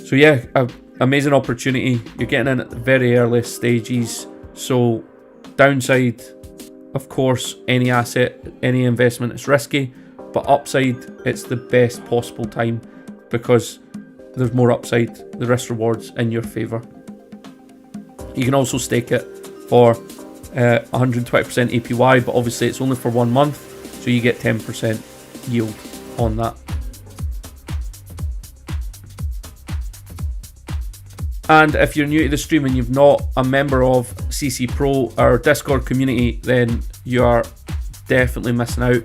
So yeah, amazing opportunity. You're getting in at the very earliest stages. So downside, of course, any asset, any investment is risky, but upside, it's the best possible time because there's more upside, the risk rewards in your favor. You can also stake it for 120% APY, but obviously it's only for 1 month, so you get 10% yield on that. And if you're new to the stream and you've not a member of CC Pro, our Discord community, then you are definitely missing out.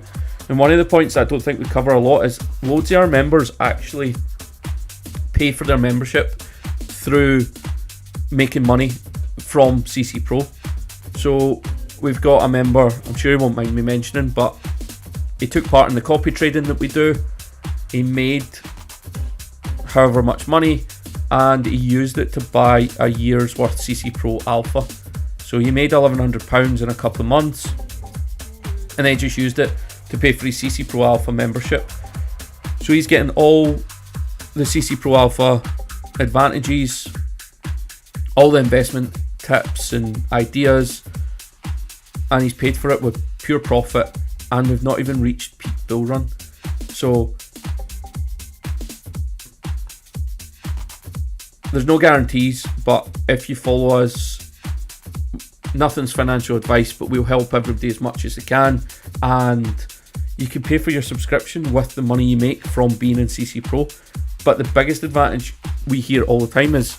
And one of the points that I don't think we cover a lot is loads of our members actually pay for their membership through making money from CC Pro. So we've got a member, I'm sure he won't mind me mentioning, but he took part in the copy trading that we do. He made however much money, and he used it to buy a year's worth CC Pro Alpha. So he made £1,100 in a couple of months, and then just used it to pay for his CC Pro Alpha membership. So he's getting all the CC Pro Alpha advantages, all the investment tips and ideas, and he's paid for it with pure profit, and we've not even reached peak bull run. So there's no guarantees, but if you follow us, nothing's financial advice, but we'll help everybody as much as we can, and you can pay for your subscription with the money you make from being in CC Pro. But the biggest advantage we hear all the time is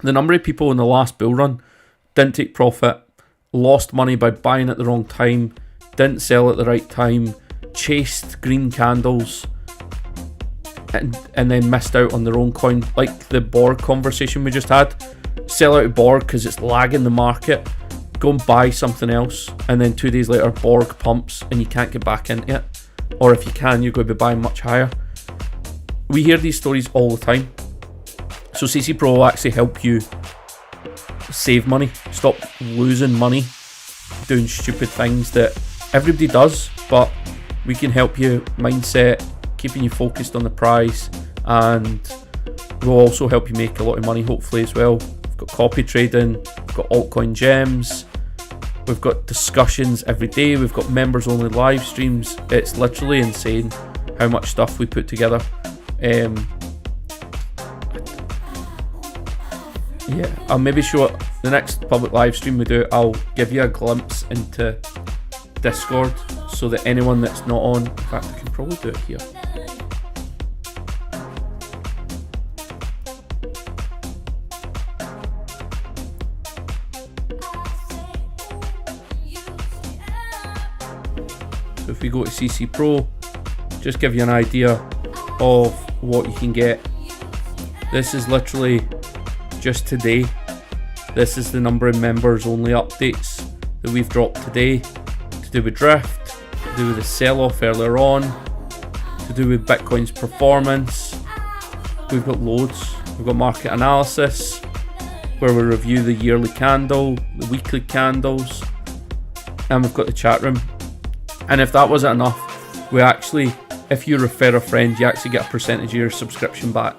the number of people in the last bull run didn't take profit, lost money by buying at the wrong time, didn't sell at the right time, chased green candles, and then missed out on their own coin, like the Borg conversation we just had. Sell out of Borg because it's lagging the market, go and buy something else, and then 2 days later Borg pumps and you can't get back into it, or if you can, you're going to be buying much higher. We hear these stories all the time. So CC Pro will actually help you save money, stop losing money doing stupid things that everybody does, but we can help you mindset, keeping you focused on the price, and we'll also help you make a lot of money hopefully as well. We've got copy trading, we've got altcoin gems, we've got discussions every day, we've got members only live streams. It's literally insane how much stuff we put together. Yeah, I'll maybe show it the next public live stream we do. I'll give you a glimpse into Discord so that anyone that's not on, in fact I can probably do it here. So if we go to CC Pro, just give you an idea of what you can get. This is literally just today. This is the number of members only updates that we've dropped today, to do with Drift, to do with the sell-off earlier on, to do with Bitcoin's performance. We've got loads. We've got market analysis, where we review the yearly candle, the weekly candles, and we've got the chat room. And if that wasn't enough, we actually if you refer a friend, you actually get a percentage of your subscription back.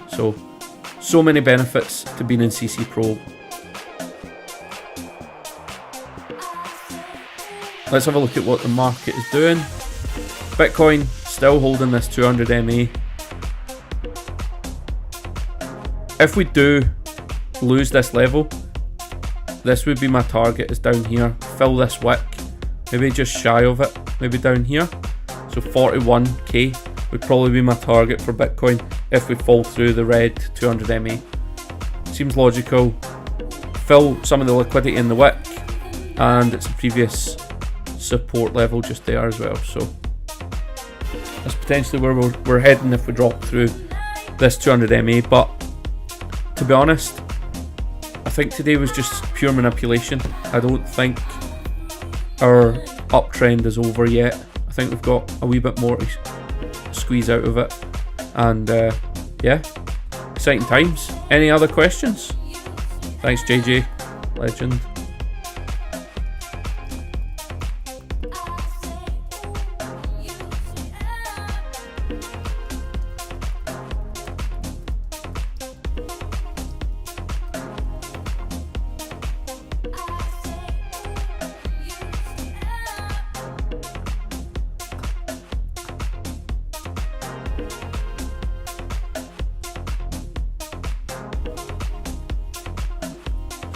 So many benefits to being in CC Pro. Let's have a look at what the market is doing. Bitcoin still holding this 200 MA. If we do lose this level, this would be my target, is down here. Fill this wick, maybe just shy of it, maybe down here. So 41k would probably be my target for Bitcoin if we fall through the red 200 MA. Seems logical. Fill some of the liquidity in the wick, and it's a previous support level just there as well. So that's potentially where we're heading if we drop through this 200 MA. But to be honest, I think today was just pure manipulation. I don't think our uptrend is over yet. I think we've got a wee bit more to squeeze out of it. And yeah, exciting times. Any other questions? Thanks, JJ. Legend.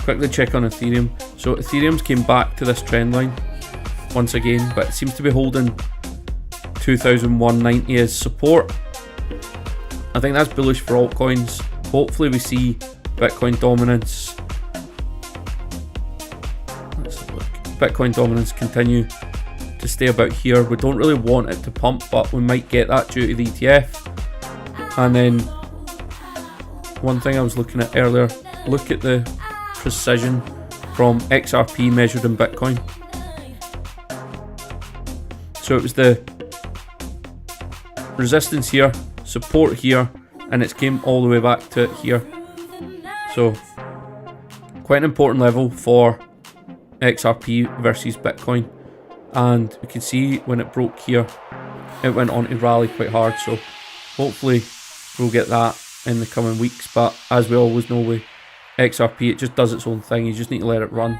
Quickly check on Ethereum. So Ethereum's came back to this trend line once again, but it seems to be holding 2190 as support. I think that's bullish for altcoins. Hopefully we see Bitcoin dominance. Let's have a look. Bitcoin dominance continue to stay about here. We don't really want it to pump, but we might get that due to the ETF. And then one thing I was looking at earlier, look at the precision from XRP measured in Bitcoin. So it was the resistance here, support here, and it's came all the way back to here. So quite an important level for XRP versus Bitcoin. And we can see when it broke here, it went on to rally quite hard. So hopefully we'll get that in the coming weeks. But as we always know with XRP, it just does its own thing. You just need to let it run.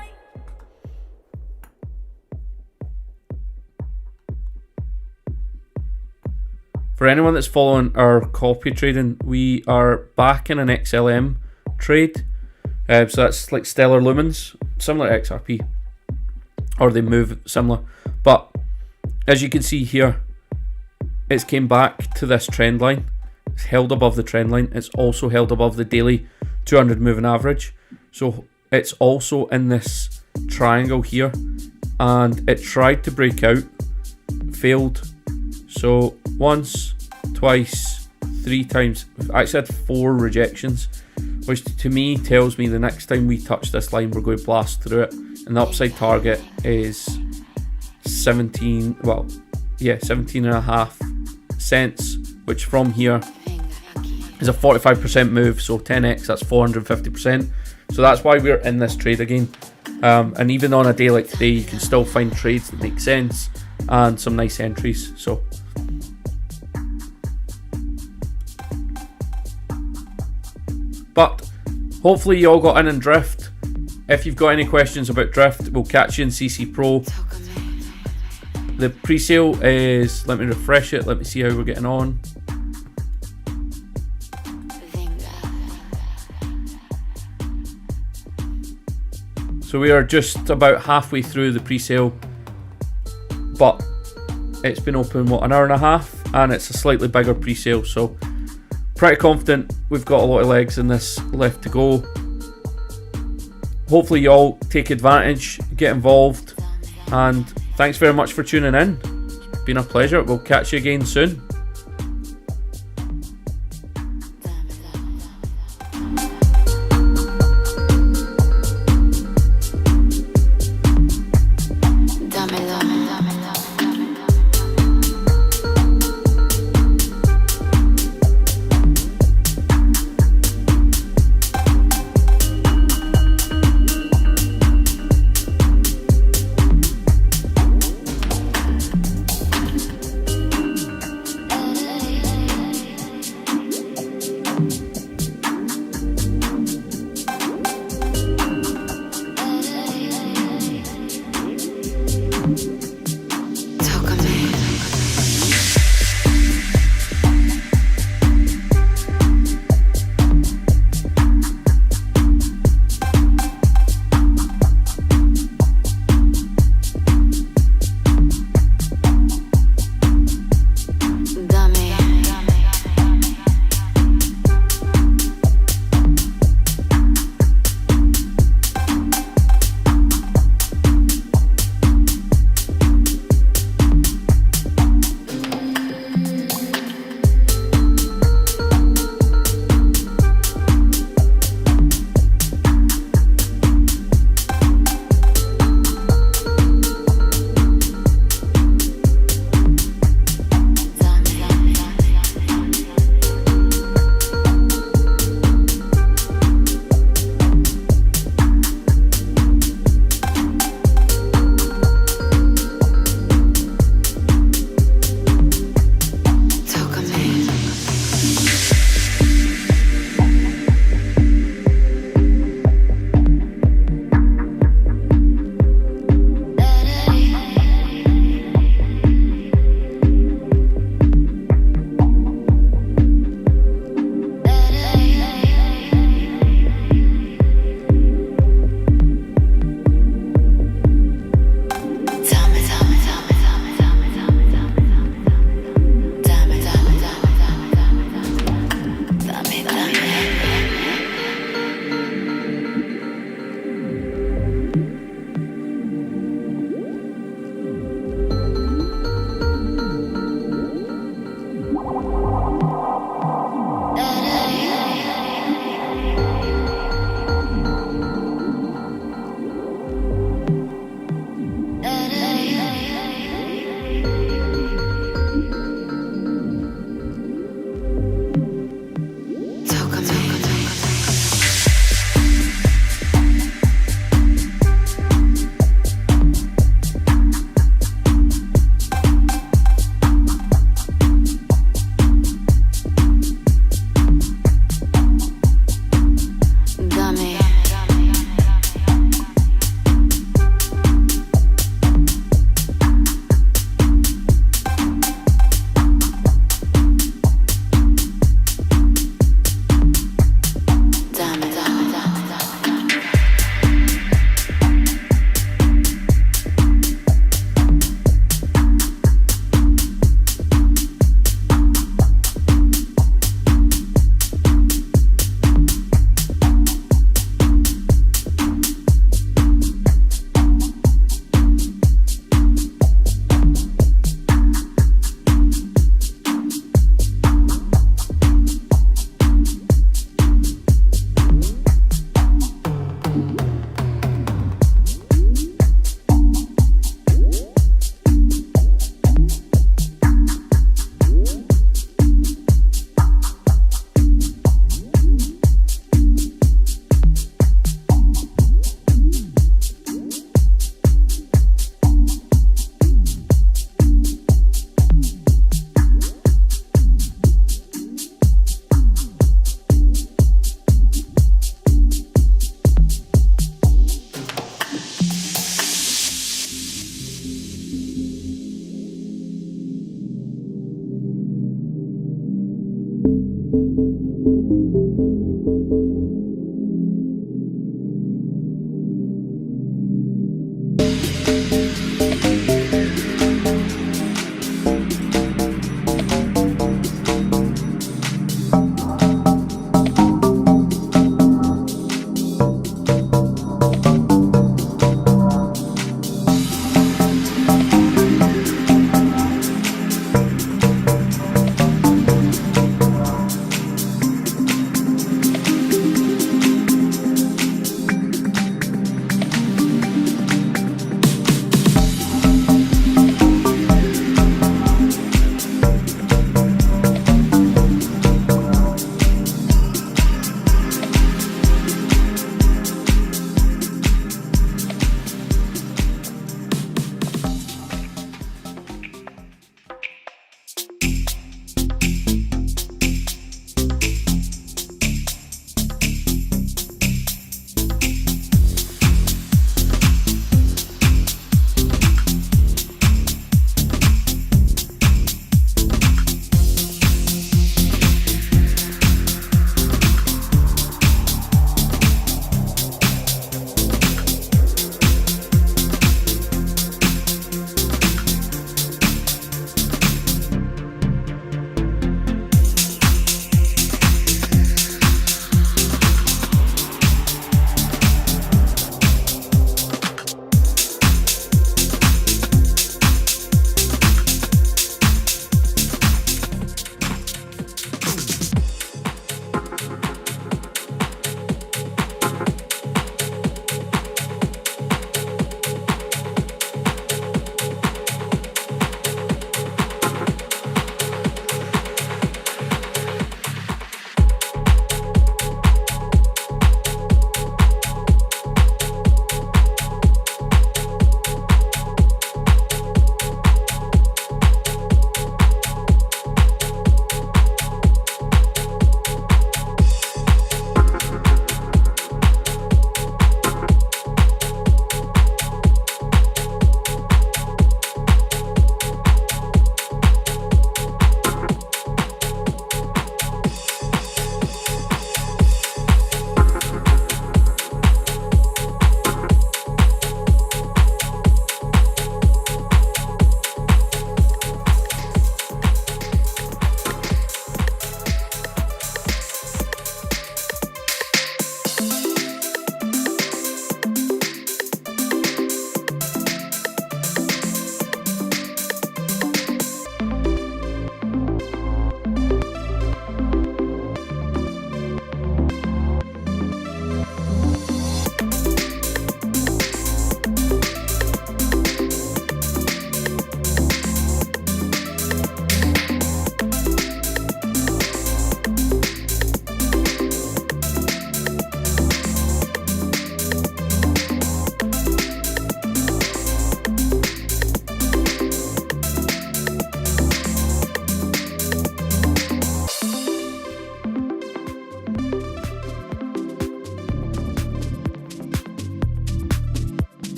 For anyone that's following our copy trading, we are back in an XLM trade. So that's like Stellar Lumens, similar to XRP, or they move similar. But as you can see here, it's came back to this trend line. It's held above the trend line. It's also held above the daily 200 moving average. So it's also in this triangle here, and it tried to break out, failed. So once, twice, 3 times. We've actually had 4 rejections, which to me tells me the next time we touch this line, we're going to blast through it. And the upside target is 17, well, yeah, 17.5 cents, which from here is a 45% move. So 10x, that's 450%. So that's why we're in this trade again. And even on a day like today, you can still find trades that make sense and some nice entries. So but hopefully you all got in and drift. If you've got any questions about drift, we'll catch you in CC Pro. The pre-sale is, let me refresh it, let me see how we're getting on. So we are just about halfway through the pre-sale, but it's been open, what, an hour and a half, and it's a slightly bigger pre-sale, so pretty confident we've got a lot of legs in this left to go. Hopefully you all take advantage, get involved, and thanks very much for tuning in. It's been a pleasure. We'll catch you again soon.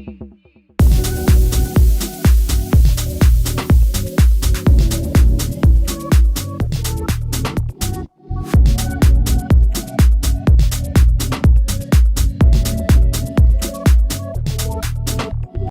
Bye.